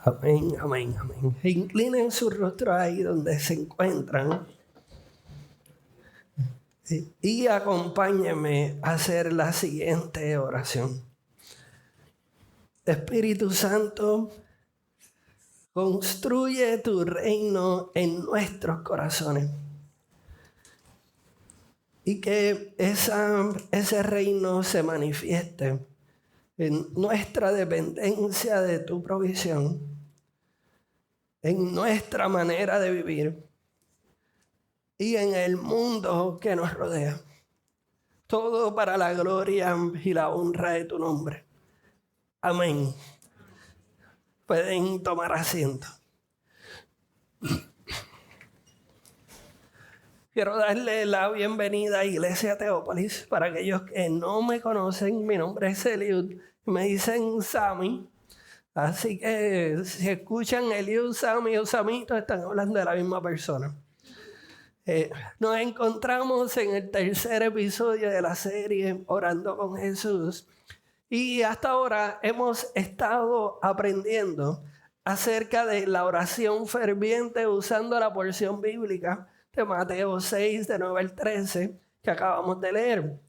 Amén, amén, amén. Inclinen su rostro ahí donde se encuentran y acompáñenme a hacer la siguiente oración. Espíritu Santo, construye tu reino en nuestros corazones y que ese reino se manifieste en nuestra dependencia de tu provisión, en nuestra manera de vivir y en el mundo que nos rodea. Todo para la gloria y la honra de tu nombre. Amén. Pueden tomar asiento. Quiero darle la bienvenida a Iglesia Teópolis. Para aquellos que no me conocen, mi nombre es Eliud. Me dicen Sammy. Así que si escuchan Eliud, Sammy o Samito, están hablando de la misma persona. Nos encontramos en el tercer episodio de la serie Orando con Jesús. Y hasta ahora hemos estado aprendiendo acerca de la oración ferviente usando la porción bíblica de Mateo 6, de 9 al 13, que acabamos de leer.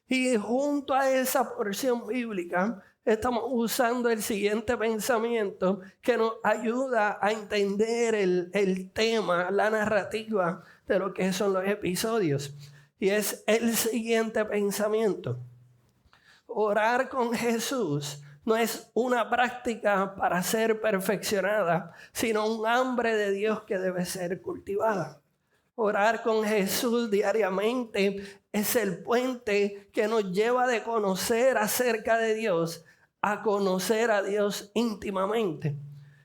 Y junto a esa porción bíblica estamos usando el siguiente pensamiento que nos ayuda a entender el tema, la narrativa de lo que son los episodios. Y es el siguiente pensamiento. Orar con Jesús no es una práctica para ser perfeccionada, sino un hambre de Dios que debe ser cultivada. Orar con Jesús diariamente es el puente que nos lleva de conocer acerca de Dios a conocer a Dios íntimamente.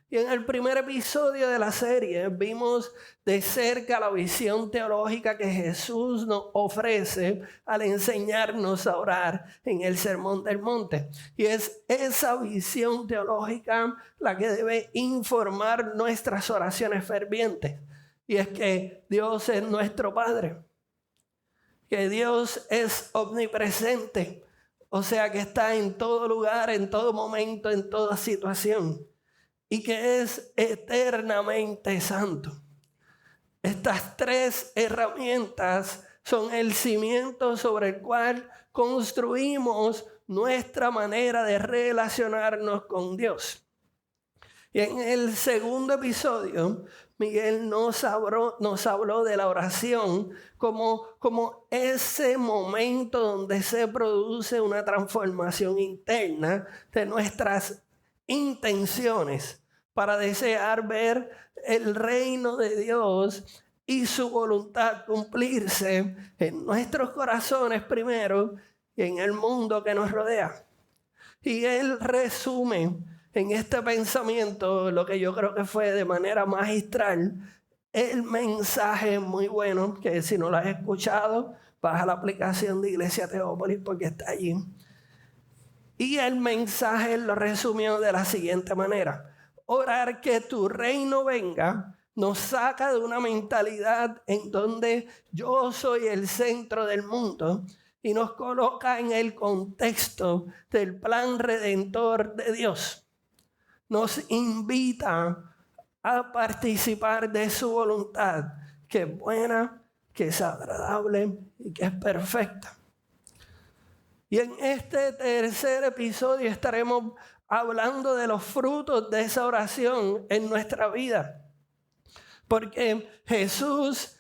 Y en el primer episodio de la serie vimos de cerca la visión teológica que Jesús nos ofrece al enseñarnos a orar en el Sermón del Monte. Y es esa visión teológica la que debe informar nuestras oraciones fervientes. Y es que Dios es nuestro Padre, que Dios es omnipresente, o sea que está en todo lugar, en todo momento, en toda situación. Y que es eternamente santo. Estas tres herramientas son el cimiento sobre el cual construimos nuestra manera de relacionarnos con Dios. Y en el segundo episodio, Miguel nos habló de la oración como ese momento donde se produce una transformación interna de nuestras intenciones para desear ver el reino de Dios y su voluntad cumplirse en nuestros corazones primero y en el mundo que nos rodea. Y él resume en este pensamiento lo que yo creo que fue de manera magistral el mensaje muy bueno, que si no lo has escuchado, baja la aplicación de Iglesia Teópolis porque está allí. Y el mensaje lo resumió de la siguiente manera. Orar que tu reino venga nos saca de una mentalidad en donde yo soy el centro del mundo y nos coloca en el contexto del plan redentor de Dios. Nos invita a participar de su voluntad, que es buena, que es agradable y que es perfecta. Y en este tercer episodio estaremos hablando de los frutos de esa oración en nuestra vida. Porque Jesús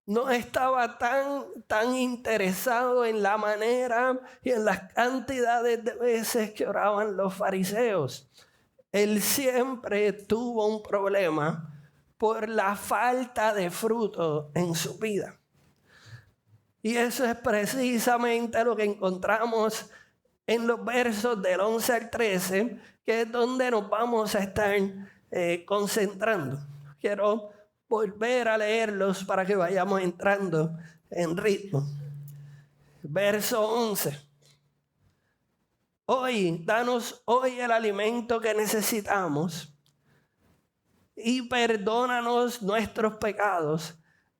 no estaba tan interesado en la manera y en las cantidades de veces que oraban los fariseos. Él siempre tuvo un problema por la falta de fruto en su vida. Y eso es precisamente lo que encontramos en los versos del 11 al 13, que es donde nos vamos a estar concentrando. Quiero volver a leerlos para que vayamos entrando en ritmo. Verso 11. Danos hoy el alimento que necesitamos y perdónanos nuestros pecados,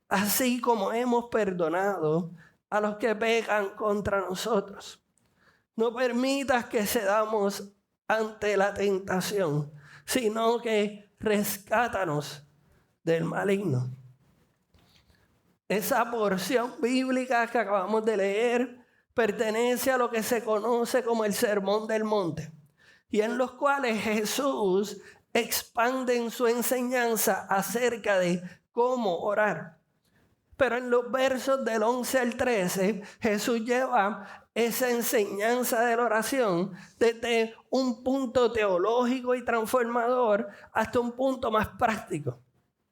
así como hemos perdonado a los que pecan contra nosotros. No permitas que cedamos ante la tentación, sino que rescátanos del maligno. Esa porción bíblica que acabamos de leer pertenece a lo que se conoce como el Sermón del Monte, y en los cuales Jesús expande en su enseñanza acerca de cómo orar. Pero en los versos del 11 al 13, Jesús lleva esa enseñanza de la oración desde un punto teológico y transformador hasta un punto más práctico.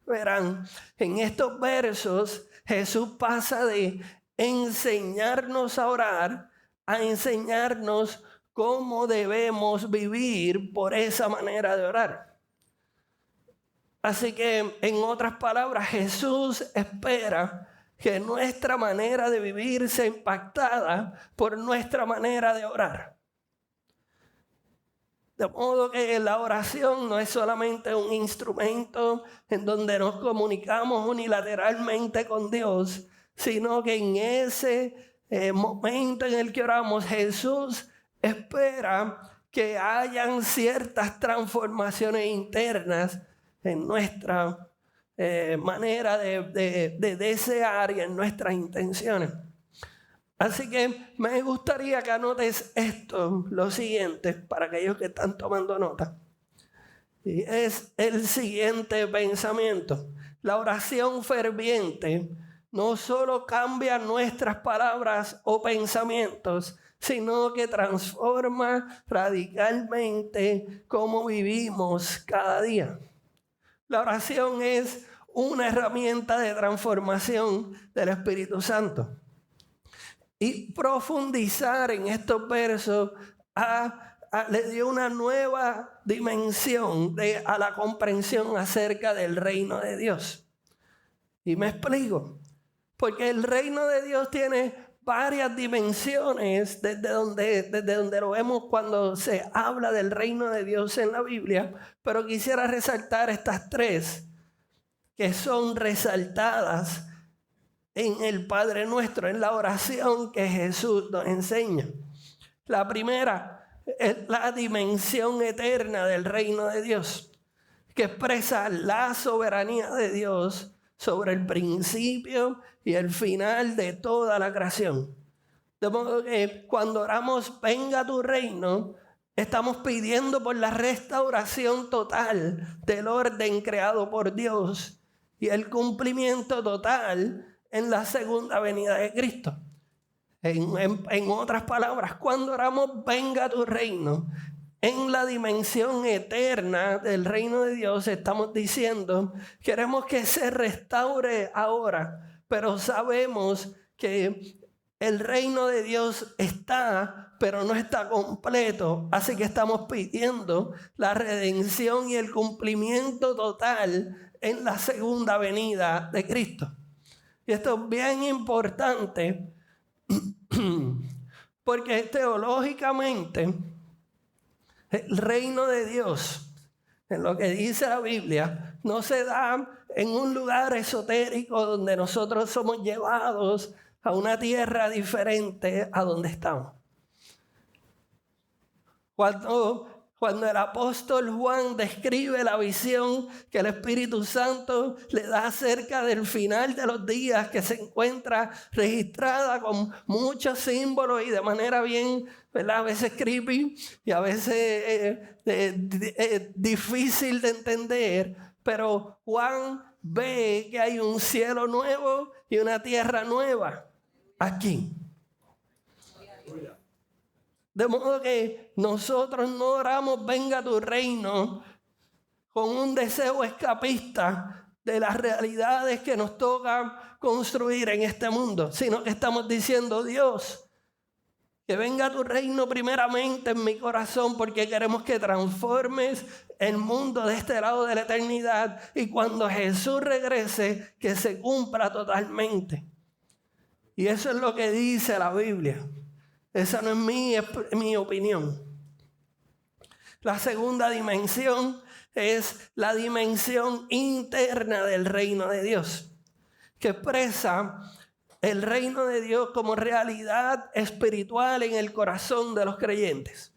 Verán, en estos versos Jesús pasa de enseñarnos a orar a enseñarnos cómo debemos vivir por esa manera de orar. Así que, en otras palabras, Jesús espera que nuestra manera de vivir sea impactada por nuestra manera de orar. De modo que la oración no es solamente un instrumento en donde nos comunicamos unilateralmente con Dios, sino que en ese momento en el que oramos, Jesús espera que hayan ciertas transformaciones internas en nuestra manera de desear y en nuestras intenciones. Así que me gustaría que anotes esto, lo siguiente, para aquellos que están tomando nota. Y es el siguiente pensamiento. La oración ferviente no solo cambia nuestras palabras o pensamientos, sino que transforma radicalmente cómo vivimos cada día. La oración es una herramienta de transformación del Espíritu Santo. Y profundizar en estos versos le dio una nueva dimensión a la comprensión acerca del reino de Dios. Y me explico. Porque el reino de Dios tiene varias dimensiones desde donde lo vemos cuando se habla del reino de Dios en la Biblia. Pero quisiera resaltar estas tres que son resaltadas en el Padre Nuestro, en la oración que Jesús nos enseña. La primera es la dimensión eterna del reino de Dios, que expresa la soberanía de Dios sobre el principio y el final de toda la creación. De modo que cuando oramos, venga tu reino, estamos pidiendo por la restauración total del orden creado por Dios y el cumplimiento total en la segunda venida de Cristo. En otras palabras, cuando oramos, venga tu reino, en la dimensión eterna del reino de Dios, estamos diciendo, queremos que se restaure ahora, pero sabemos que el reino de Dios está, pero no está completo. Así que estamos pidiendo la redención y el cumplimiento total en la segunda venida de Cristo. Y esto es bien importante porque teológicamente el reino de Dios, en lo que dice la Biblia, no se da en un lugar esotérico donde nosotros somos llevados a una tierra diferente a donde estamos. Cuando el apóstol Juan describe la visión que el Espíritu Santo le da acerca del final de los días, que se encuentra registrada con muchos símbolos y de manera bien, ¿verdad?, a veces creepy y a veces difícil de entender, pero Juan ve que hay un cielo nuevo y una tierra nueva aquí. De modo que nosotros no oramos venga tu reino con un deseo escapista de las realidades que nos toca construir en este mundo, sino que estamos diciendo, Dios, que venga tu reino primeramente en mi corazón, porque queremos que transformes el mundo de este lado de la eternidad y cuando Jesús regrese, que se cumpla totalmente. Y eso es lo que dice la Biblia. Esa no es mi opinión. La segunda dimensión es la dimensión interna del reino de Dios, que expresa el reino de Dios como realidad espiritual en el corazón de los creyentes.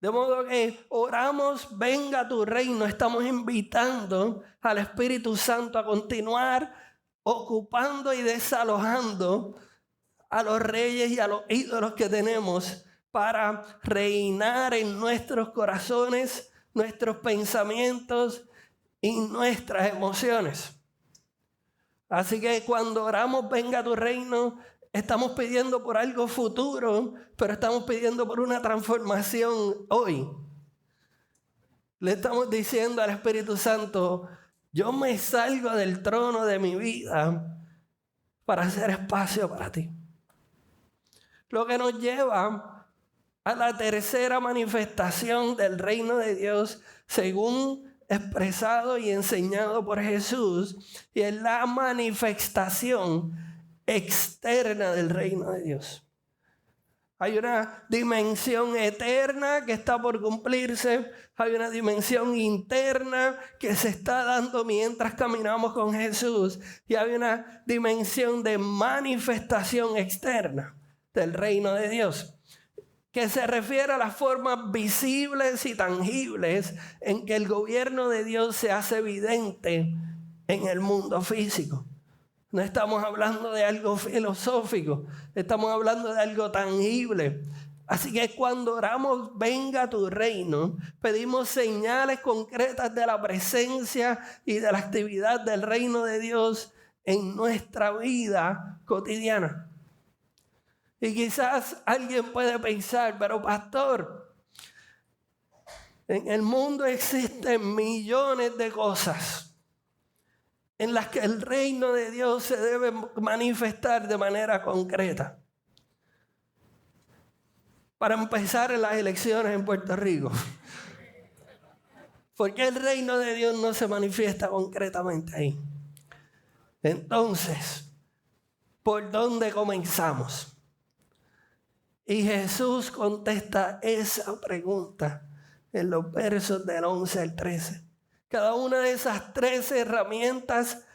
De modo que oramos, venga tu reino. Estamos invitando al Espíritu Santo a continuar ocupando y desalojando a los reyes y a los ídolos que tenemos para reinar en nuestros corazones, nuestros pensamientos y nuestras emociones. Así que cuando oramos, venga tu reino, estamos pidiendo por algo futuro, pero estamos pidiendo por una transformación hoy. Le estamos diciendo al Espíritu Santo, yo me salgo del trono de mi vida para hacer espacio para ti. Lo que nos lleva a la tercera manifestación del reino de Dios, según expresado y enseñado por Jesús, y es la manifestación externa del reino de Dios. Hay una dimensión eterna que está por cumplirse, hay una dimensión interna que se está dando mientras caminamos con Jesús, y hay una dimensión de manifestación externa del reino de Dios, que se refiere a las formas visibles y tangibles en que el gobierno de Dios se hace evidente en el mundo físico. No estamos hablando de algo filosófico, estamos hablando de algo tangible. Así que cuando oramos, venga tu reino, pedimos señales concretas de la presencia y de la actividad del reino de Dios en nuestra vida cotidiana. Y quizás alguien puede pensar, pero pastor, en el mundo existen millones de cosas en las que el reino de Dios se debe manifestar de manera concreta. Para empezar, en las elecciones en Puerto Rico. ¿Por qué el reino de Dios no se manifiesta concretamente ahí? Entonces, ¿por dónde comenzamos? Y Jesús contesta esa pregunta en los versos del 11 al 13. Cada una de esas 13 herramientas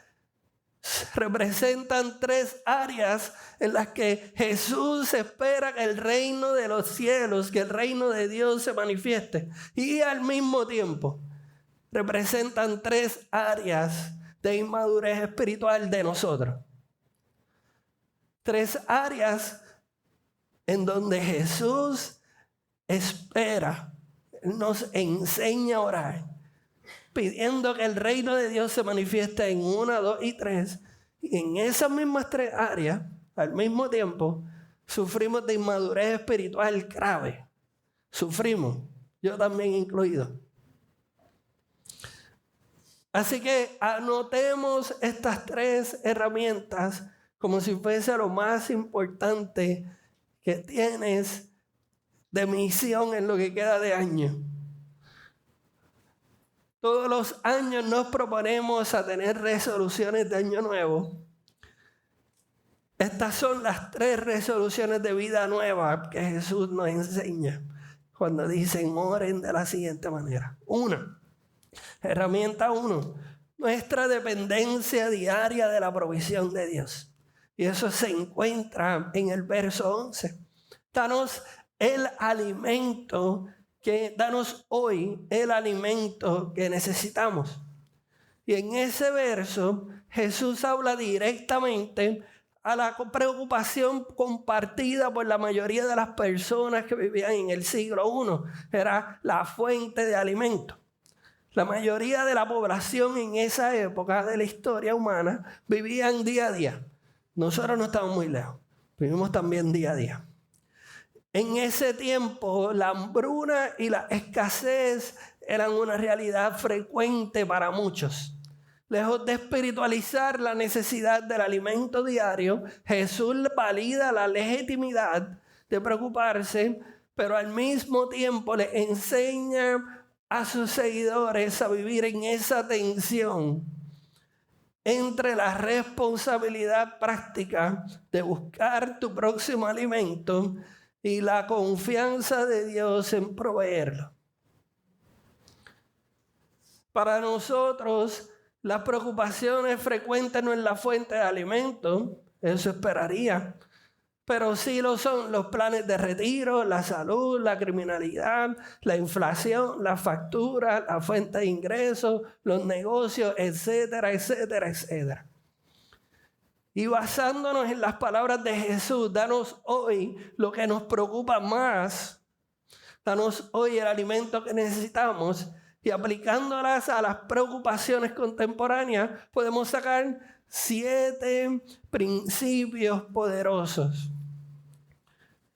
representan 3 áreas en las que Jesús espera que el reino de los cielos, que el reino de Dios se manifieste. Y al mismo tiempo representan 3 áreas de inmadurez espiritual de nosotros. 3 áreas en donde Jesús espera, nos enseña a orar, pidiendo que el reino de Dios se manifieste en 1, 2 y 3. Y en esas mismas 3 áreas, al mismo tiempo, sufrimos de inmadurez espiritual grave. Sufrimos, yo también incluido. Así que anotemos estas 3 herramientas como si fuese lo más importante que tienes de misión en lo que queda de año. Todos los años nos proponemos a tener resoluciones de año nuevo. Estas son las 3 resoluciones de vida nueva que Jesús nos enseña cuando dicen oren de la siguiente manera. 1, herramienta 1, nuestra dependencia diaria de la provisión de Dios. Y eso se encuentra en el verso 11. Danos hoy el alimento que necesitamos. Y en ese verso Jesús habla directamente a la preocupación compartida por la mayoría de las personas que vivían en el siglo I. Era la fuente de alimento. La mayoría de la población en esa época de la historia humana vivían día a día. Nosotros no estamos muy lejos, vivimos también día a día. En ese tiempo, la hambruna y la escasez eran una realidad frecuente para muchos. Lejos de espiritualizar la necesidad del alimento diario, Jesús valida la legitimidad de preocuparse, pero al mismo tiempo le enseña a sus seguidores a vivir en esa tensión entre la responsabilidad práctica de buscar tu próximo alimento y la confianza de Dios en proveerlo. Para nosotros, las preocupaciones frecuentes no es la fuente de alimento, eso esperaría. pero sí lo son los planes de retiro, la salud, la criminalidad, la inflación, la factura, la fuente de ingresos, los negocios, etcétera, etcétera, etcétera. Y basándonos en las palabras de Jesús, danos hoy lo que nos preocupa más. Danos hoy el alimento que necesitamos y aplicándolas a las preocupaciones contemporáneas podemos sacar 7 principios poderosos.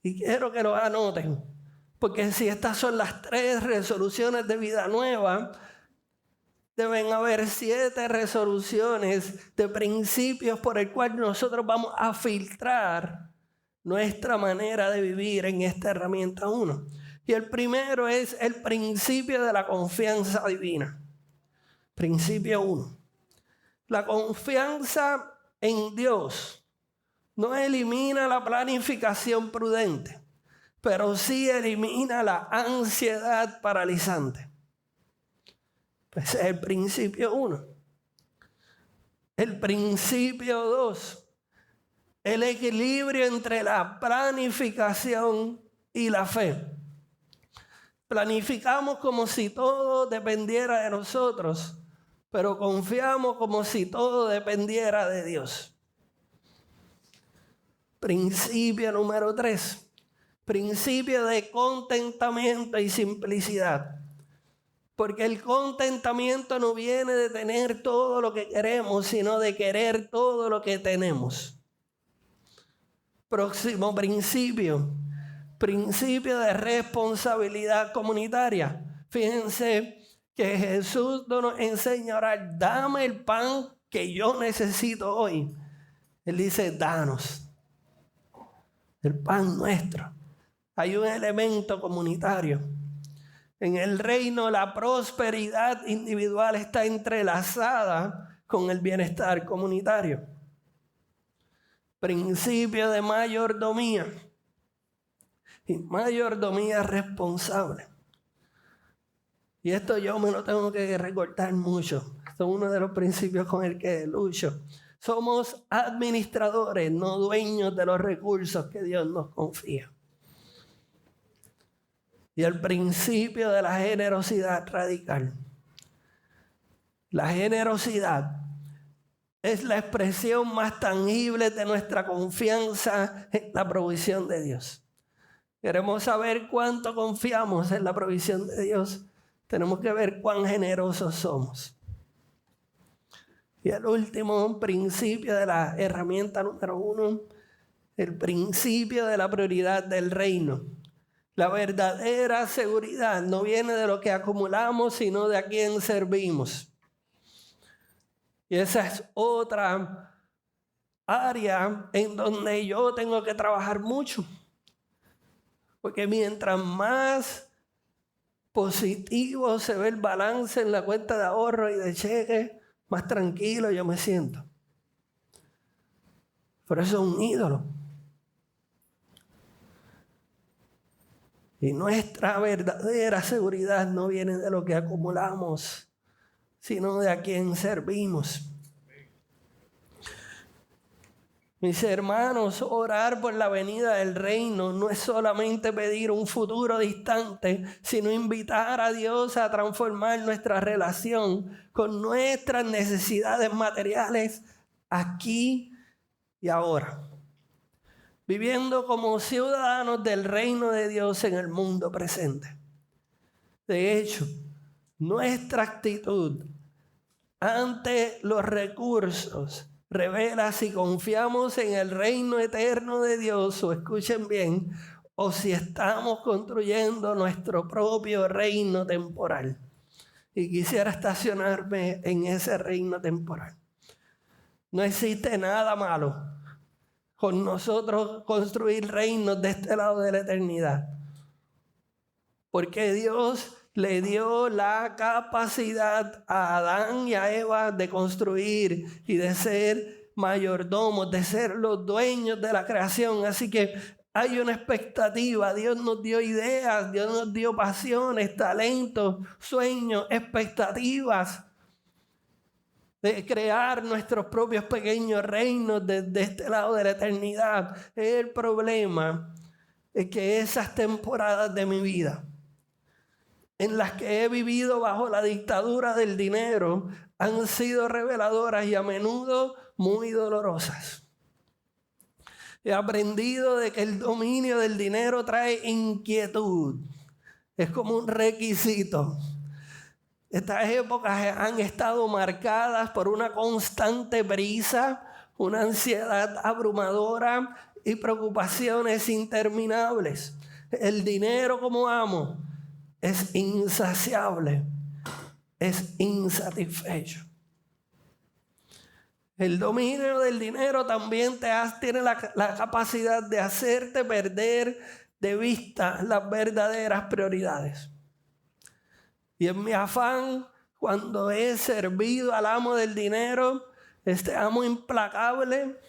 Y quiero que los anoten, porque si estas son las 3 resoluciones de vida nueva, deben haber 7 resoluciones de principios por el cual nosotros vamos a filtrar nuestra manera de vivir en esta herramienta 1. Y el primero es el principio de la confianza divina. Principio 1. La confianza en Dios no elimina la planificación prudente, pero sí elimina la ansiedad paralizante. Ese es el principio 1. El principio 2. El equilibrio entre la planificación y la fe. Planificamos como si todo dependiera de nosotros, pero confiamos como si todo dependiera de Dios. Principio número 3. Principio de contentamiento y simplicidad. Porque el contentamiento no viene de tener todo lo que queremos, sino de querer todo lo que tenemos. Próximo principio. Principio de responsabilidad comunitaria. Fíjense que Jesús nos enseña a orar, dame el pan que yo necesito hoy. Él dice, danos el pan nuestro. Hay un elemento comunitario. En el reino la prosperidad individual está entrelazada con el bienestar comunitario. Principio de mayordomía. Y mayordomía responsable. Y esto yo me lo tengo que recortar mucho. Esto es uno de los principios con el que lucho. Somos administradores, no dueños de los recursos que Dios nos confía. Y el principio de la generosidad radical. La generosidad es la expresión más tangible de nuestra confianza en la provisión de Dios. Queremos saber cuánto confiamos en la provisión de Dios. Tenemos que ver cuán generosos somos. Y el último principio de la herramienta número 1, el principio de la prioridad del reino. La verdadera seguridad no viene de lo que acumulamos, sino de a quién servimos. Y esa es otra área en donde yo tengo que trabajar mucho. Porque mientras más positivo se ve el balance en la cuenta de ahorro y de cheque, más tranquilo yo me siento. Pero eso es un ídolo. Y nuestra verdadera seguridad no viene de lo que acumulamos, sino de a quien servimos. Mis hermanos, orar por la venida del reino no es solamente pedir un futuro distante, sino invitar a Dios a transformar nuestra relación con nuestras necesidades materiales aquí y ahora. Viviendo como ciudadanos del reino de Dios en el mundo presente. De hecho, nuestra actitud ante los recursos revela si confiamos en el reino eterno de Dios, o escuchen bien, o si estamos construyendo nuestro propio reino temporal. Y quisiera estacionarme en ese reino temporal. No existe nada malo con nosotros construir reinos de este lado de la eternidad. Porque Dios le dio la capacidad a Adán y a Eva de construir y de ser mayordomos, de ser los dueños de la creación. Así que hay una expectativa. Dios nos dio ideas, Dios nos dio pasiones, talentos, sueños, expectativas. de crear nuestros propios pequeños reinos desde este lado de la eternidad. El problema es que esas temporadas de mi vida en las que he vivido bajo la dictadura del dinero han sido reveladoras y a menudo muy dolorosas. He aprendido de que el dominio del dinero trae inquietud. Es como un requisito. Estas épocas han estado marcadas por una constante prisa, una ansiedad abrumadora y preocupaciones interminables. El dinero como amo es insaciable, es insatisfecho. El dominio del dinero también tiene la capacidad de hacerte perder de vista las verdaderas prioridades. Y en mi afán, cuando he servido al amo del dinero, este amo implacable,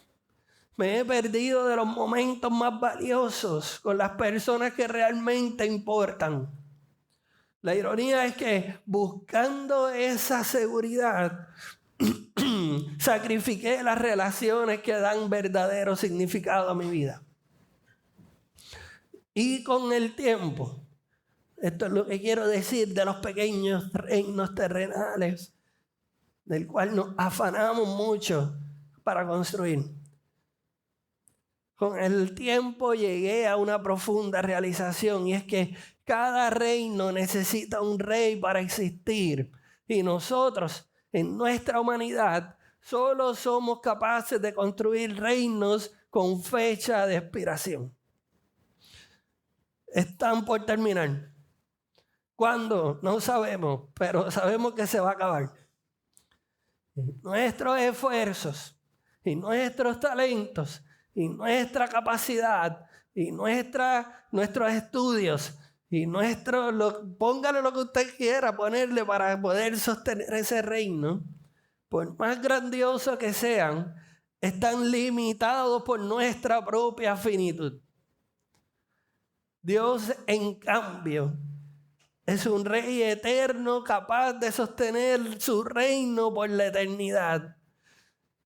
me he perdido de los momentos más valiosos con las personas que realmente importan. La ironía es que buscando esa seguridad, sacrifiqué las relaciones que dan verdadero significado a mi vida. Y con el tiempo, esto es lo que quiero decir de los pequeños reinos terrenales, del cual nos afanamos mucho para construir. Con el tiempo llegué a una profunda realización, y es que cada reino necesita un rey para existir. Y nosotros, en nuestra humanidad, solo somos capaces de construir reinos con fecha de expiración. Están por terminar. ¿Cuándo? No sabemos, pero sabemos que se va a acabar. Nuestros esfuerzos y nuestros talentos y nuestra capacidad y nuestros estudios y póngale lo que usted quiera ponerle para poder sostener ese reino, por más grandioso que sean, están limitados por nuestra propia finitud. Dios, en cambio, es un rey eterno capaz de sostener su reino por la eternidad.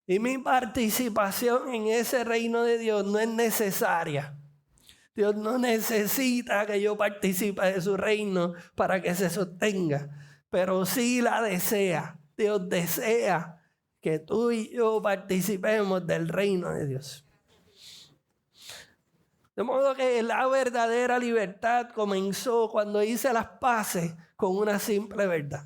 Y mi participación en ese reino de Dios no es necesaria. Dios no necesita que yo participe de su reino para que se sostenga, pero sí la desea. Dios desea que tú y yo participemos del reino de Dios. De modo que la verdadera libertad comenzó cuando hice las paces con una simple verdad.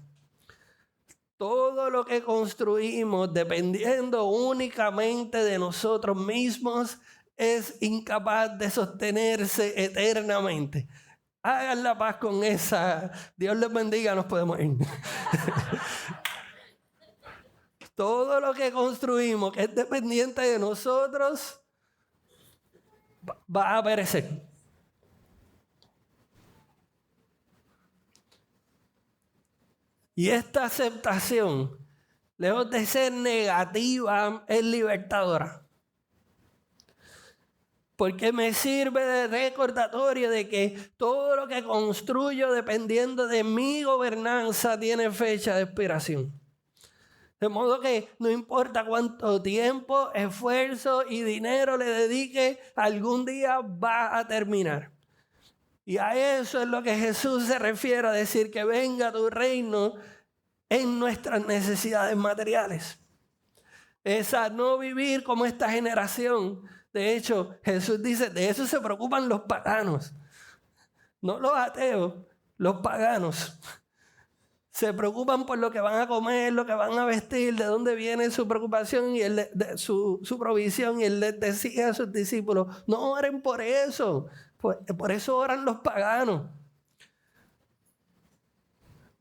Todo lo que construimos dependiendo únicamente de nosotros mismos es incapaz de sostenerse eternamente. Hagan la paz con esa. Dios les bendiga, nos podemos ir. Todo lo que construimos que es dependiente de nosotros va a perecer. Y esta aceptación, lejos de ser negativa, es libertadora. Porque me sirve de recordatorio de que todo lo que construyo dependiendo de mi gobernanza tiene fecha de expiración. De modo que no importa cuánto tiempo, esfuerzo y dinero le dedique, algún día va a terminar. Y a eso es lo que Jesús se refiere a decir que venga tu reino en nuestras necesidades materiales. Es a no vivir como esta generación. De hecho, Jesús dice, de eso se preocupan los paganos. No los ateos, los paganos. Se preocupan por lo que van a comer, lo que van a vestir, de dónde viene su preocupación y su provisión. Y él les decía a sus discípulos, no oren por eso. Por eso oran los paganos.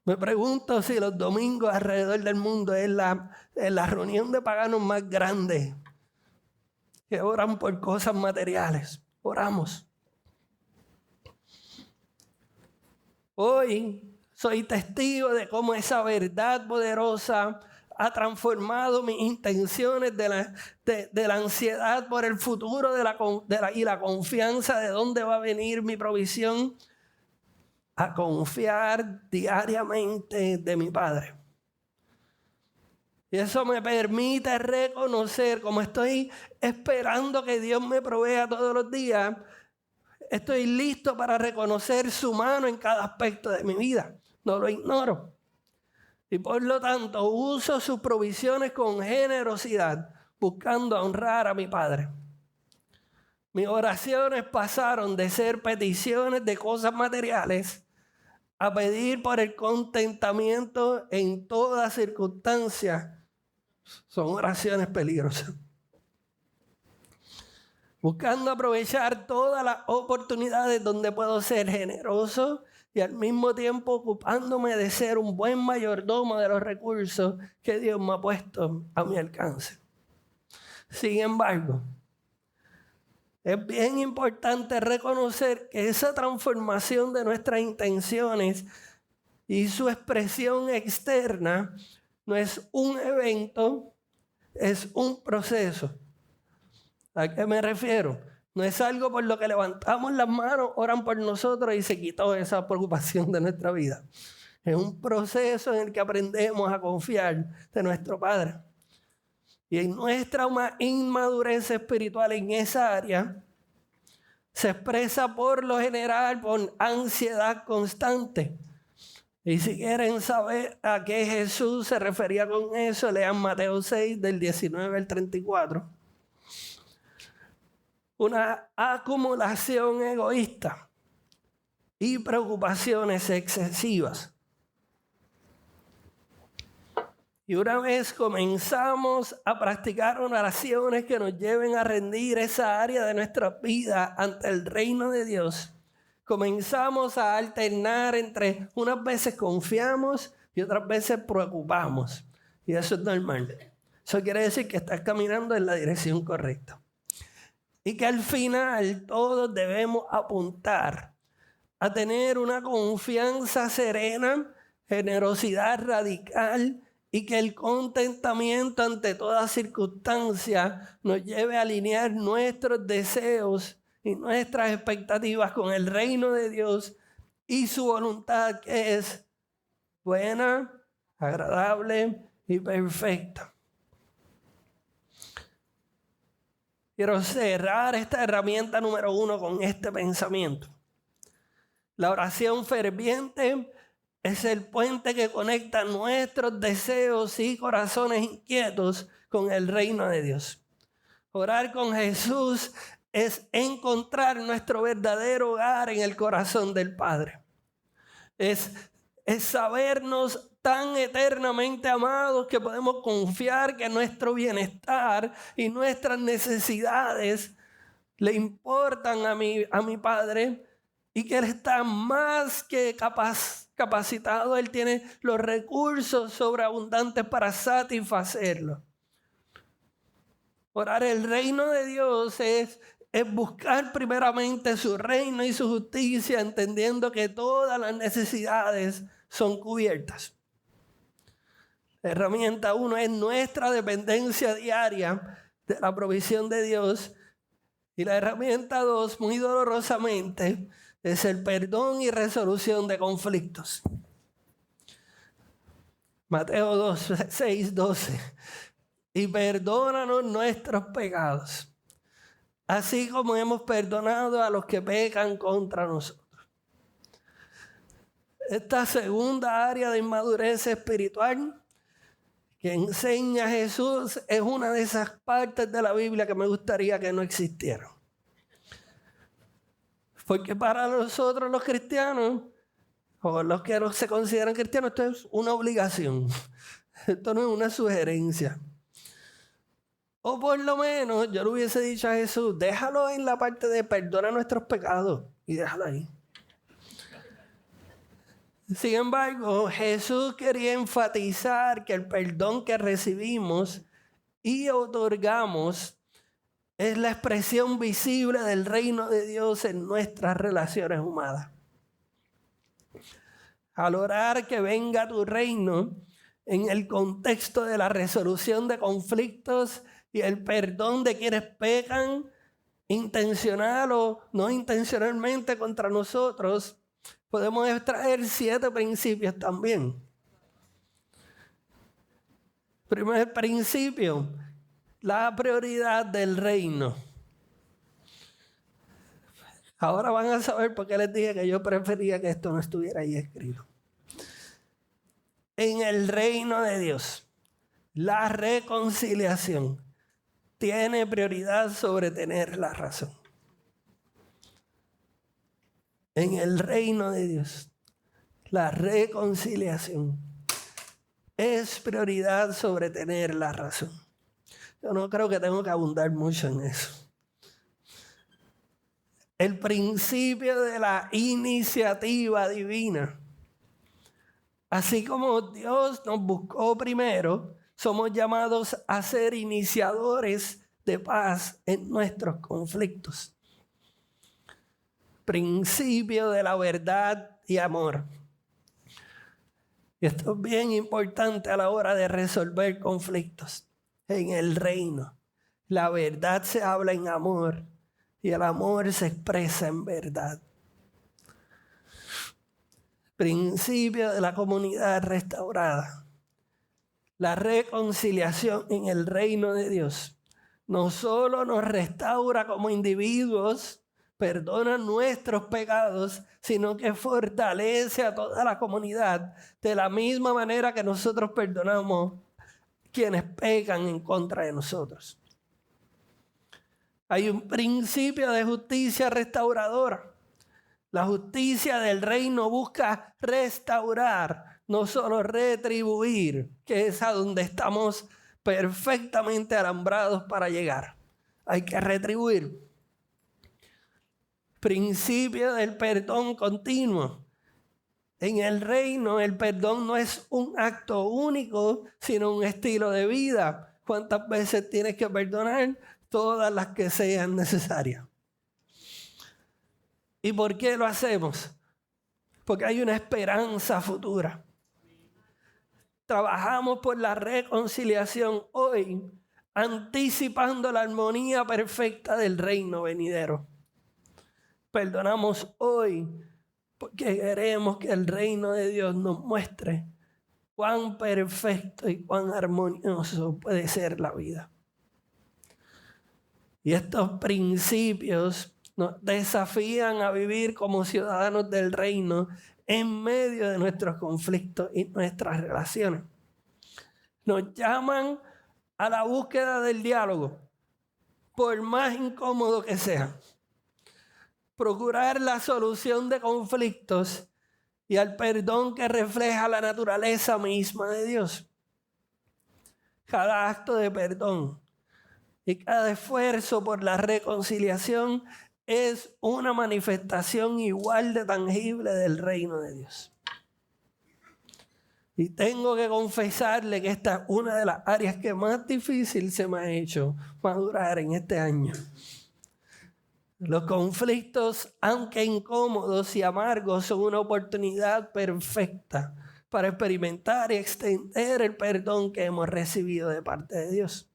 Me pregunto si los domingos alrededor del mundo es la reunión de paganos más grande, que oran por cosas materiales. Oramos. Hoy soy testigo de cómo esa verdad poderosa ha transformado mis intenciones de la ansiedad por el futuro y la confianza de dónde va a venir mi provisión, a confiar diariamente de mi Padre. Y eso me permite reconocer, como estoy esperando que Dios me provea todos los días, estoy listo para reconocer su mano en cada aspecto de mi vida. No lo ignoro. Y por lo tanto, uso sus provisiones con generosidad, buscando honrar a mi Padre. Mis oraciones pasaron de ser peticiones de cosas materiales a pedir por el contentamiento en toda circunstancia. Son oraciones peligrosas. Buscando aprovechar todas las oportunidades donde puedo ser generoso y al mismo tiempo ocupándome de ser un buen mayordomo de los recursos que Dios me ha puesto a mi alcance. Sin embargo, es bien importante reconocer que esa transformación de nuestras intenciones y su expresión externa no es un evento, es un proceso. ¿A qué me refiero? No es algo por lo que levantamos las manos, oran por nosotros y se quitó esa preocupación de nuestra vida. Es un proceso en el que aprendemos a confiar de nuestro Padre. Y en nuestra inmadurez espiritual en esa área se expresa por lo general por ansiedad constante. Y si quieren saber a qué Jesús se refería con eso, lean Mateo 6 del 19 al 34. Una acumulación egoísta y preocupaciones excesivas. Y una vez comenzamos a practicar oraciones que nos lleven a rendir esa área de nuestra vida ante el reino de Dios, comenzamos a alternar entre unas veces confiamos y otras veces preocupamos. Y eso es normal. Eso quiere decir que estás caminando en la dirección correcta. Y que al final todos debemos apuntar a tener una confianza serena, generosidad radical y que el contentamiento ante toda circunstancia nos lleve a alinear nuestros deseos y nuestras expectativas con el reino de Dios y su voluntad, que es buena, agradable y perfecta. Quiero cerrar esta herramienta número 1 con este pensamiento. La oración ferviente es el puente que conecta nuestros deseos y corazones inquietos con el reino de Dios. Orar con Jesús es encontrar nuestro verdadero hogar en el corazón del Padre. Es sabernos tan eternamente amados que podemos confiar que nuestro bienestar y nuestras necesidades le importan a mi Padre y que Él está más que capacitado. Él tiene los recursos sobreabundantes para satisfacerlo. Orar el reino de Dios es buscar primeramente su reino y su justicia, entendiendo que todas las necesidades son cubiertas. La herramienta 1 es nuestra dependencia diaria de la provisión de Dios. Y la herramienta 2, muy dolorosamente, es el perdón y resolución de conflictos. Mateo 6:12. Y perdónanos nuestros pecados, así como hemos perdonado a los que pecan contra nosotros. Esta segunda área de inmadurez espiritual que enseña Jesús es una de esas partes de la Biblia que me gustaría que no existieran. Porque para nosotros los cristianos, o los que no se consideran cristianos, esto es una obligación. Esto no es una sugerencia. O por lo menos yo le hubiese dicho a Jesús, déjalo en la parte de perdona nuestros pecados y déjalo ahí. Sin embargo, Jesús quería enfatizar que el perdón que recibimos y otorgamos es la expresión visible del reino de Dios en nuestras relaciones humanas. Al orar que venga tu reino, en el contexto de la resolución de conflictos y el perdón de quienes pecan, intencional o no intencionalmente contra nosotros, podemos extraer 7 principios también. Primer principio, la prioridad del reino. Ahora van a saber por qué les dije que yo prefería que esto no estuviera ahí escrito. En el reino de Dios, la reconciliación tiene prioridad sobre tener la razón. En el reino de Dios, la reconciliación es prioridad sobre tener la razón. Yo no creo que tengo que abundar mucho en eso. El principio de la iniciativa divina. Así como Dios nos buscó primero, somos llamados a ser iniciadores de paz en nuestros conflictos. Principio de la verdad y amor. Y esto es bien importante a la hora de resolver conflictos en el reino. La verdad se habla en amor y el amor se expresa en verdad. Principio de la comunidad restaurada. La reconciliación en el reino de Dios no solo nos restaura como individuos, perdona nuestros pecados, sino que fortalece a toda la comunidad de la misma manera que nosotros perdonamos quienes pecan en contra de nosotros. Hay un principio de justicia restauradora. La justicia del reino busca restaurar, no solo retribuir, que es a donde estamos perfectamente alambrados para llegar. Hay que retribuir. Principio del perdón continuo. En el reino, el perdón no es un acto único, sino un estilo de vida. ¿Cuántas veces tienes que perdonar? Todas las que sean necesarias. ¿Y por qué lo hacemos? Porque hay una esperanza futura. Trabajamos por la reconciliación hoy, anticipando la armonía perfecta del reino venidero. Perdonamos hoy porque queremos que el reino de Dios nos muestre cuán perfecto y cuán armonioso puede ser la vida. Y estos principios nos desafían a vivir como ciudadanos del reino en medio de nuestros conflictos y nuestras relaciones. Nos llaman a la búsqueda del diálogo, por más incómodo que sea. Procurar la solución de conflictos y al perdón que refleja la naturaleza misma de Dios. Cada acto de perdón y cada esfuerzo por la reconciliación es una manifestación igual de tangible del reino de Dios. Y tengo que confesarle que esta es una de las áreas que más difícil se me ha hecho madurar en este año. Los conflictos, aunque incómodos y amargos, son una oportunidad perfecta para experimentar y extender el perdón que hemos recibido de parte de Dios.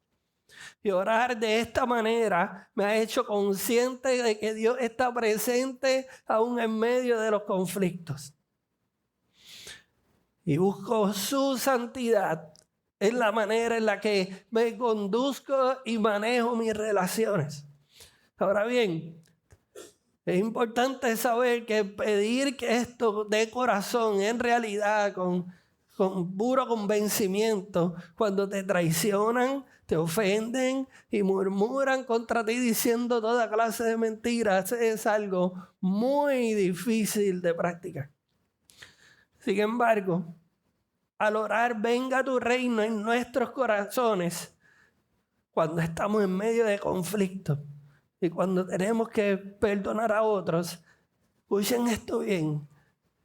Y orar de esta manera me ha hecho consciente de que Dios está presente aún en medio de los conflictos. Y busco su santidad en la manera en la que me conduzco y manejo mis relaciones. Ahora bien, es importante saber que pedir que esto de corazón, en realidad con puro convencimiento, cuando te traicionan, te ofenden y murmuran contra ti diciendo toda clase de mentiras, es algo muy difícil de practicar. Sin embargo, al orar, venga tu reino en nuestros corazones, cuando estamos en medio de conflicto y cuando tenemos que perdonar a otros, escuchen esto bien,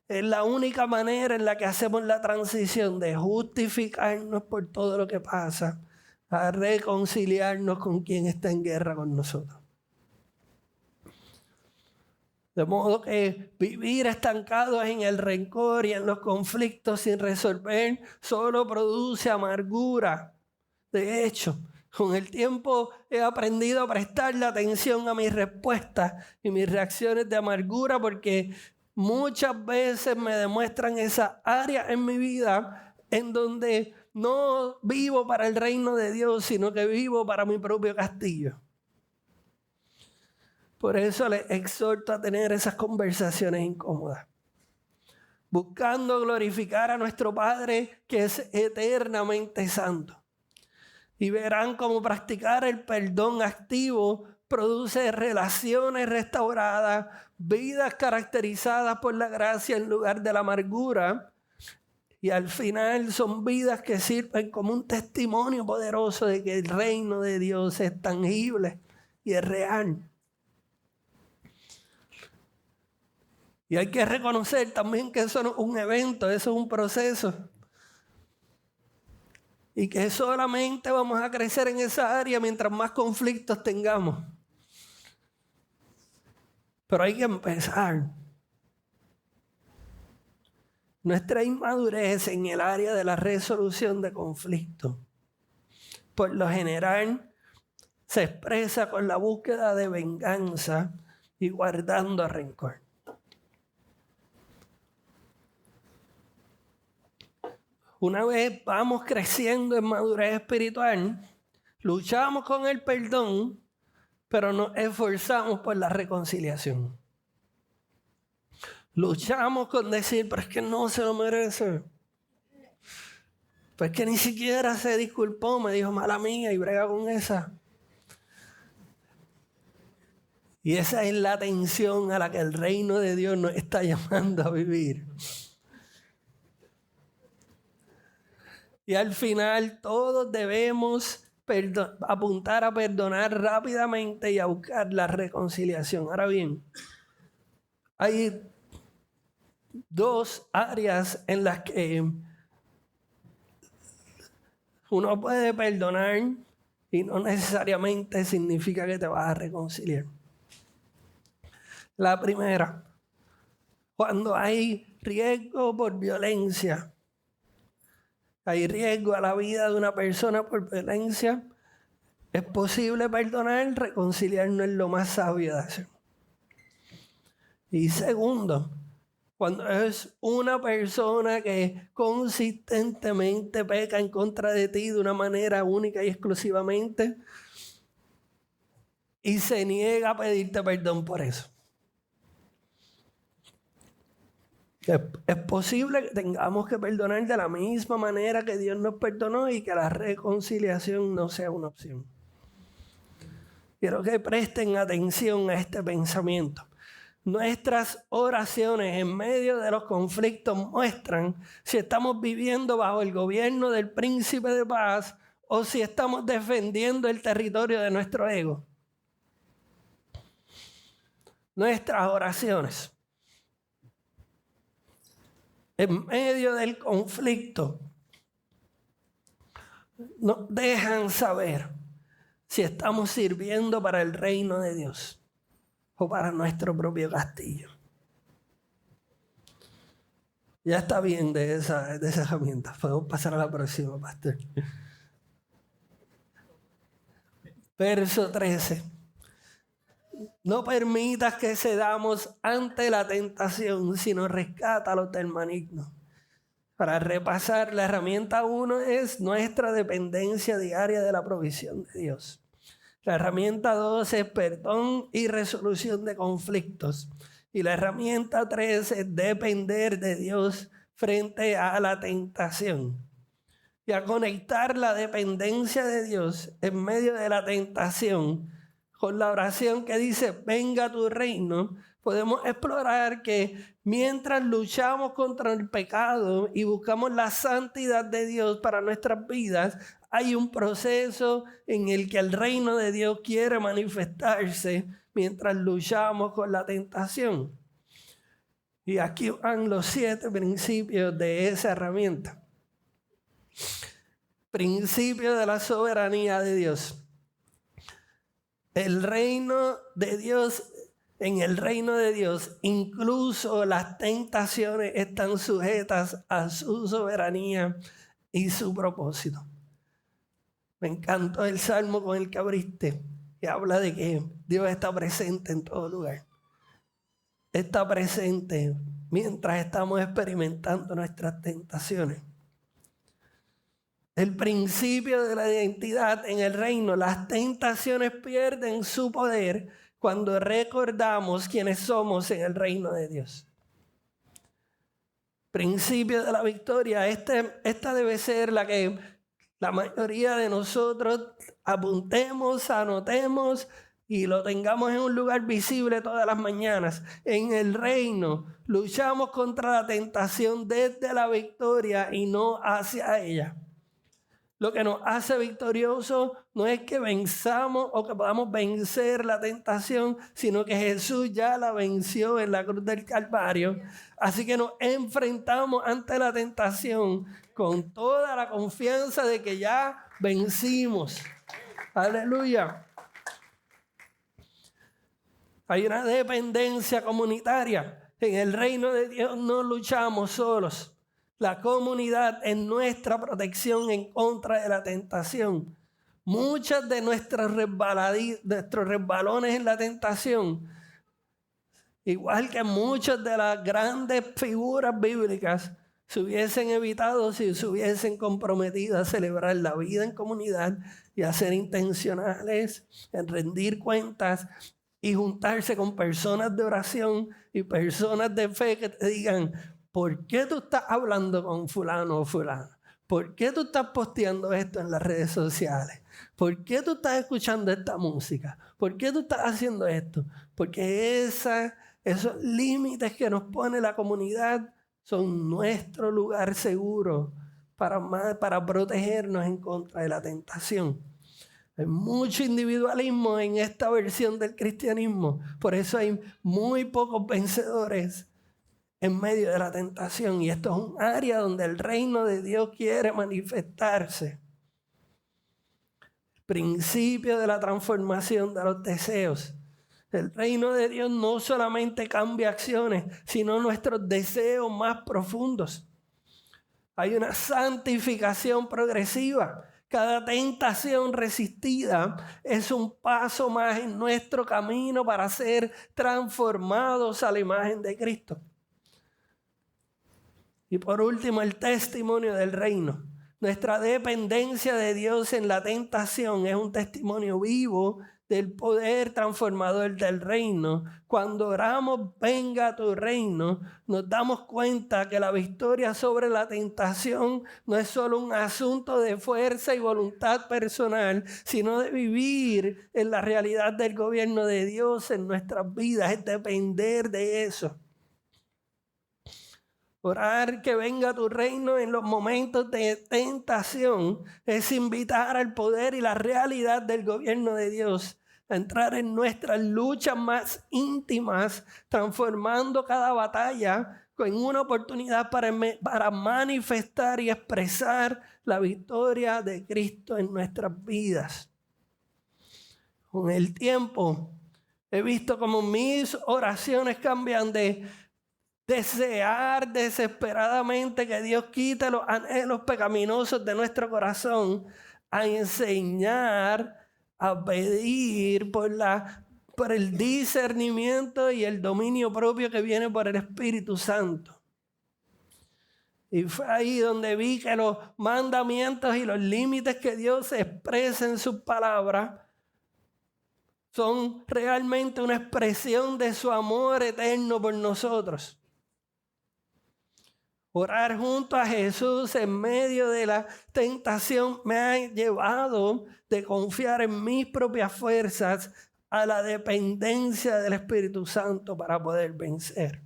es la única manera en la que hacemos la transición de justificarnos por todo lo que pasa a reconciliarnos con quien está en guerra con nosotros. De modo que vivir estancados en el rencor y en los conflictos sin resolver solo produce amargura. De hecho, con el tiempo he aprendido a prestarle atención a mis respuestas y mis reacciones de amargura porque muchas veces me demuestran esa área en mi vida en donde no vivo para el reino de Dios, sino que vivo para mi propio castillo. Por eso les exhorto a tener esas conversaciones incómodas, buscando glorificar a nuestro Padre que es eternamente santo. Y verán cómo practicar el perdón activo produce relaciones restauradas, vidas caracterizadas por la gracia en lugar de la amargura. Y al final son vidas que sirven como un testimonio poderoso de que el reino de Dios es tangible y es real. Y hay que reconocer también que eso no es un evento, eso es un proceso. Y que solamente vamos a crecer en esa área mientras más conflictos tengamos. Pero hay que empezar. Nuestra inmadurez en el área de la resolución de conflictos, por lo general, se expresa con la búsqueda de venganza y guardando rencor. Una vez vamos creciendo en madurez espiritual, luchamos con el perdón, pero nos esforzamos por la reconciliación. Luchamos con decir, pero es que no se lo merece. Pues que ni siquiera se disculpó, me dijo mala mía y brega con esa. Y esa es la tensión a la que el reino de Dios nos está llamando a vivir. Y al final todos debemos apuntar a perdonar rápidamente y a buscar la reconciliación. Ahora bien, hay dos áreas en las que uno puede perdonar y no necesariamente significa que te vas a reconciliar. La primera, cuando hay riesgo por violencia, hay riesgo a la vida de una persona por violencia, es posible perdonar, reconciliar no es lo más sabio de hacer. Y segundo, cuando es una persona que consistentemente peca en contra de ti de una manera única y exclusivamente y se niega a pedirte perdón por eso. Es posible que tengamos que perdonar de la misma manera que Dios nos perdonó y que la reconciliación no sea una opción. Quiero que presten atención a este pensamiento. Nuestras oraciones en medio de los conflictos muestran si estamos viviendo bajo el gobierno del príncipe de paz o si estamos defendiendo el territorio de nuestro ego. Nuestras oraciones en medio del conflicto nos dejan saber si estamos sirviendo para el reino de Dios o para nuestro propio castillo. Ya está bien de esa herramienta. Podemos pasar a la próxima, pastor. Verso 13. No permitas que cedamos ante la tentación, sino rescátalos del maligno. Para repasar, la herramienta 1 es nuestra dependencia diaria de la provisión de Dios. La herramienta 2 es perdón y resolución de conflictos. Y la herramienta 3 es depender de Dios frente a la tentación. Y a conectar la dependencia de Dios en medio de la tentación con la oración que dice, venga tu reino, podemos explorar que mientras luchamos contra el pecado y buscamos la santidad de Dios para nuestras vidas, hay un proceso en el que el reino de Dios quiere manifestarse mientras luchamos con la tentación. Y aquí van los 7 principios de esa herramienta. Principio de la soberanía de Dios. El reino de Dios, en el reino de Dios, incluso las tentaciones están sujetas a su soberanía y su propósito. Me encantó el salmo con el que abriste, que habla de que Dios está presente en todo lugar. Está presente mientras estamos experimentando nuestras tentaciones. el principio de la identidad en el reino. Las tentaciones pierden su poder cuando recordamos quiénes somos en el reino de Dios. Principio de la victoria. Esta debe ser la que la mayoría de nosotros apuntemos, anotemos y lo tengamos en un lugar visible todas las mañanas. En el reino luchamos contra la tentación desde la victoria y no hacia ella. Lo que nos hace victoriosos no es que venzamos o que podamos vencer la tentación, sino que Jesús ya la venció en la cruz del Calvario. Así que nos enfrentamos ante la tentación con toda la confianza de que ya vencimos. Aleluya. Hay una dependencia comunitaria. En el reino de Dios no luchamos solos. La comunidad es nuestra protección en contra de la tentación. Muchas de nuestros resbalones en la tentación, igual que muchas de las grandes figuras bíblicas, se hubiesen evitado si se hubiesen comprometido a celebrar la vida en comunidad y a ser intencionales en rendir cuentas y juntarse con personas de oración y personas de fe que te digan: ¿por qué tú estás hablando con fulano o fulana? ¿Por qué tú estás posteando esto en las redes sociales? ¿Por qué tú estás escuchando esta música? ¿Por qué tú estás haciendo esto? Porque esos límites que nos pone la comunidad son nuestro lugar seguro para protegernos en contra de la tentación. Hay mucho individualismo en esta versión del cristianismo. Por eso hay muy pocos vencedores en medio de la tentación. Y esto es un área donde el reino de Dios quiere manifestarse. Principio de la transformación de los deseos. El reino de Dios no solamente cambia acciones, sino nuestros deseos más profundos. Hay una santificación progresiva. Cada tentación resistida es un paso más en nuestro camino para ser transformados a la imagen de Cristo. Y por último, el testimonio del reino. Nuestra dependencia de Dios en la tentación es un testimonio vivo del poder transformador del reino. Cuando oramos, venga tu reino, nos damos cuenta que la victoria sobre la tentación no es solo un asunto de fuerza y voluntad personal, sino de vivir en la realidad del gobierno de Dios en nuestras vidas, es depender de eso. Orar que venga tu reino en los momentos de tentación es invitar al poder y la realidad del gobierno de Dios a entrar en nuestras luchas más íntimas, transformando cada batalla en una oportunidad para manifestar y expresar la victoria de Cristo en nuestras vidas. Con el tiempo he visto como mis oraciones cambian de desear desesperadamente que Dios quite los anhelos pecaminosos de nuestro corazón, a enseñar, a pedir por el discernimiento y el dominio propio que viene por el Espíritu Santo. Y fue ahí donde vi que los mandamientos y los límites que Dios expresa en sus palabras son realmente una expresión de su amor eterno por nosotros. Orar junto a Jesús en medio de la tentación me ha llevado de confiar en mis propias fuerzas a la dependencia del Espíritu Santo para poder vencer.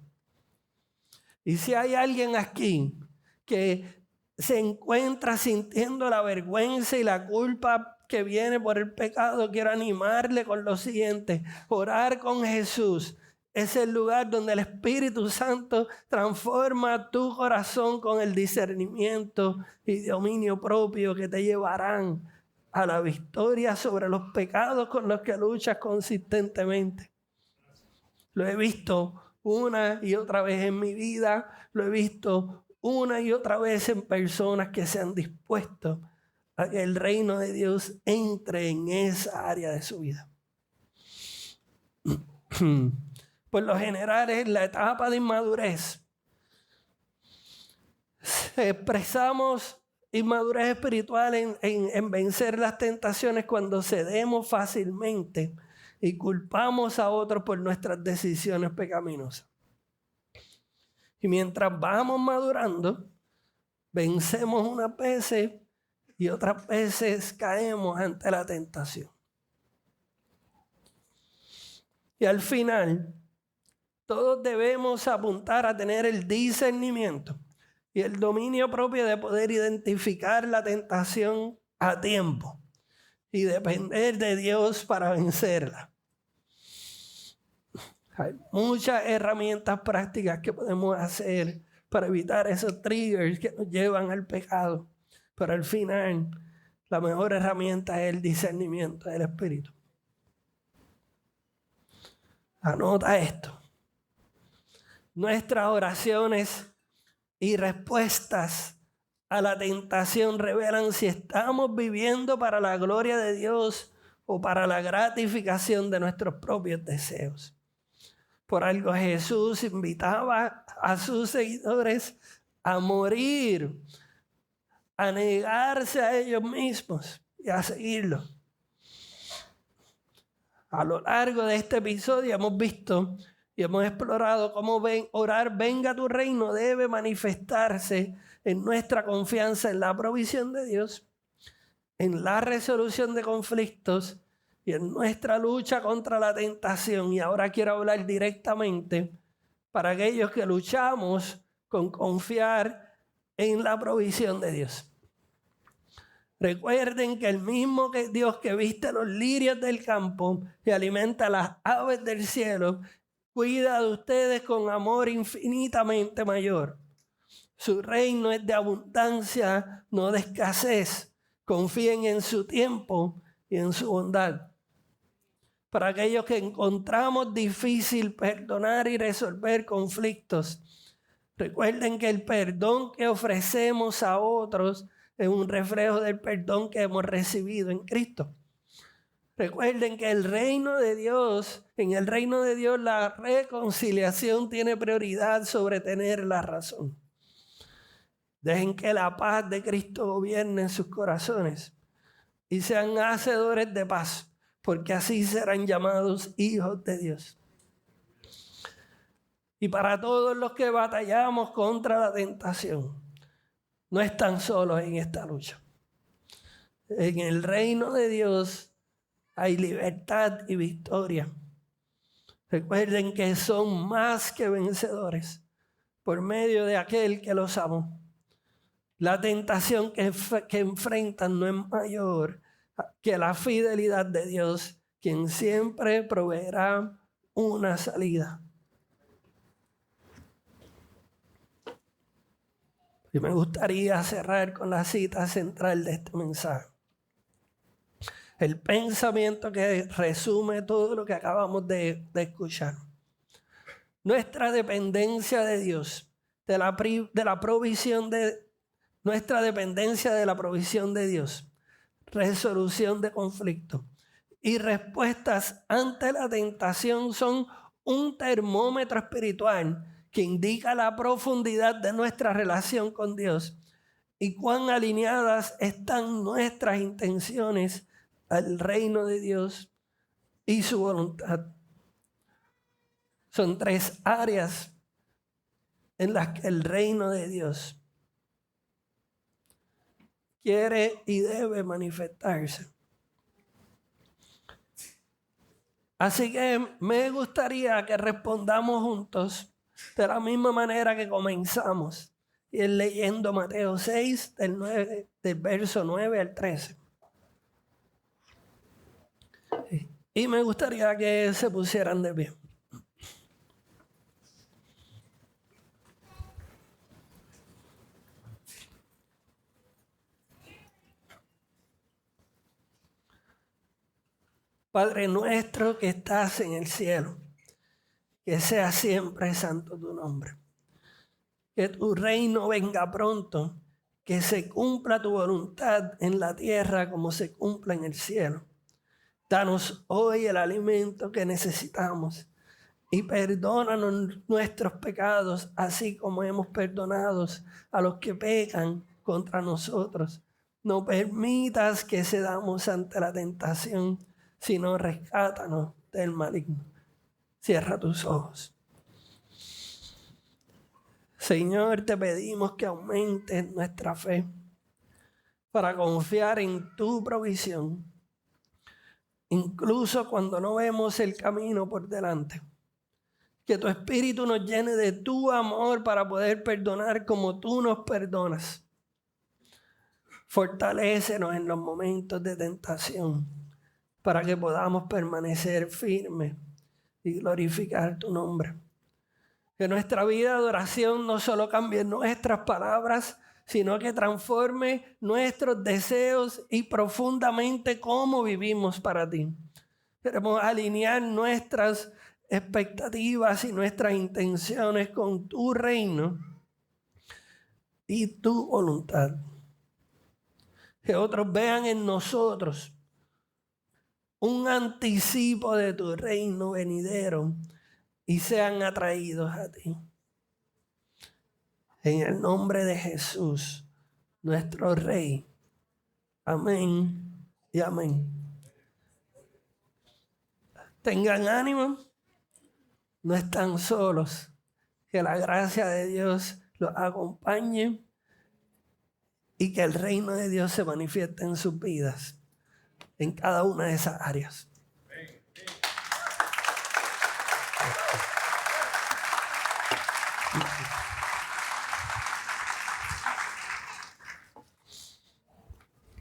Y si hay alguien aquí que se encuentra sintiendo la vergüenza y la culpa que viene por el pecado, quiero animarle con lo siguiente: orar con Jesús es el lugar donde el Espíritu Santo transforma tu corazón con el discernimiento y dominio propio que te llevarán a la victoria sobre los pecados con los que luchas consistentemente. Lo he visto una y otra vez en mi vida, lo he visto una y otra vez en personas que se han dispuesto a que el reino de Dios entre en esa área de su vida. Por lo general es la etapa de inmadurez. Expresamos inmadurez espiritual en vencer las tentaciones cuando cedemos fácilmente y culpamos a otros por nuestras decisiones pecaminosas. Y mientras vamos madurando, vencemos unas veces y otras veces caemos ante la tentación. Y al final, todos debemos apuntar a tener el discernimiento y el dominio propio de poder identificar la tentación a tiempo y depender de Dios para vencerla. Hay muchas herramientas prácticas que podemos hacer para evitar esos triggers que nos llevan al pecado. Pero al final, la mejor herramienta es el discernimiento del Espíritu. Anota esto. Nuestras oraciones y respuestas a la tentación revelan si estamos viviendo para la gloria de Dios o para la gratificación de nuestros propios deseos. Por algo Jesús invitaba a sus seguidores a morir, a negarse a ellos mismos y a seguirlo. A lo largo de este episodio hemos visto y hemos explorado cómo orar venga tu reino debe manifestarse en nuestra confianza en la provisión de Dios, en la resolución de conflictos y en nuestra lucha contra la tentación. Y ahora quiero hablar directamente para aquellos que luchamos con confiar en la provisión de Dios. Recuerden que el mismo Dios que viste los lirios del campo y alimenta las aves del cielo, cuida de ustedes con amor infinitamente mayor. Su reino es de abundancia, no de escasez. Confíen en su tiempo y en su bondad. Para aquellos que encontramos difícil perdonar y resolver conflictos, recuerden que el perdón que ofrecemos a otros es un reflejo del perdón que hemos recibido en Cristo. Recuerden que en el reino de Dios la reconciliación tiene prioridad sobre tener la razón. Dejen que la paz de Cristo gobierne en sus corazones y sean hacedores de paz, porque así serán llamados hijos de Dios. Y para todos los que batallamos contra la tentación, no están solos en esta lucha. En el reino de Dios hay libertad y victoria. Recuerden que son más que vencedores por medio de aquel que los amó. La tentación que enfrentan no es mayor que la fidelidad de Dios, quien siempre proveerá una salida. Y me gustaría cerrar con la cita central de este mensaje. El pensamiento que resume todo lo que acabamos de escuchar. Nuestra dependencia de Dios, nuestra dependencia de la provisión de Dios, resolución de conflictos y respuestas ante la tentación son un termómetro espiritual que indica la profundidad de nuestra relación con Dios y cuán alineadas están nuestras intenciones al reino de Dios y su voluntad. Son 3 áreas en las que el reino de Dios quiere y debe manifestarse. Así que me gustaría que respondamos juntos de la misma manera que comenzamos, y es leyendo Mateo 6, del verso 9 al 13. Y me gustaría que se pusieran de pie. Padre nuestro que estás en el cielo, que sea siempre santo tu nombre. Que tu reino venga pronto, que se cumpla tu voluntad en la tierra como se cumpla en el cielo. Danos hoy el alimento que necesitamos y perdónanos nuestros pecados, así como hemos perdonado a los que pecan contra nosotros. No permitas que cedamos ante la tentación, sino rescátanos del maligno. Cierra tus ojos. Señor, te pedimos que aumentes nuestra fe para confiar en tu provisión, incluso cuando no vemos el camino por delante. Que tu Espíritu nos llene de tu amor para poder perdonar como tú nos perdonas. Fortalécenos en los momentos de tentación para que podamos permanecer firmes y glorificar tu nombre. Que nuestra vida de oración no solo cambie nuestras palabras, sino que transforme nuestros deseos y profundamente cómo vivimos para ti. Queremos alinear nuestras expectativas y nuestras intenciones con tu reino y tu voluntad. Que otros vean en nosotros un anticipo de tu reino venidero y sean atraídos a ti. En el nombre de Jesús, nuestro Rey. Amén y amén. Tengan ánimo, no están solos. Que la gracia de Dios los acompañe y que el reino de Dios se manifieste en sus vidas, en cada una de esas áreas.